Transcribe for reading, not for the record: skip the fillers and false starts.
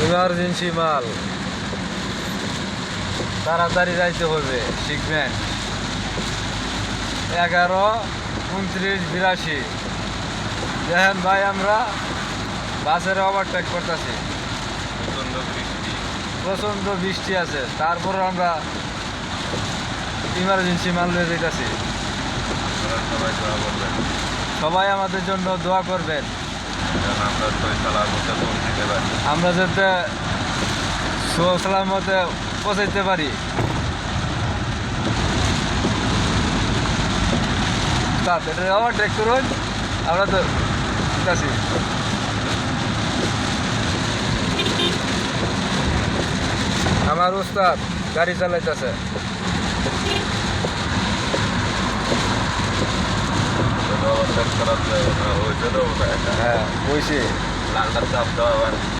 Emergency মাল, তাড়াতাড়ি যাইতে হবে। শিখবেন 11-29-82। দেখেন ভাই, আমরা বাসের ওভারটেক করতেছি, প্রচণ্ড বৃষ্টি আছে, তারপর আমরা ইমার্জেন্সি মাল নিয়ে যেতেছি। সবাই আমাদের জন্য দোয়া করবেন, আমরা যাতে সালামতে পৌঁছাইতে পারি। এটা ওভারটেক করুন, আমরা তো আছি। আমার উস্তাদ গাড়ি চালাইতেছে। হ্যাঁ, বলছি।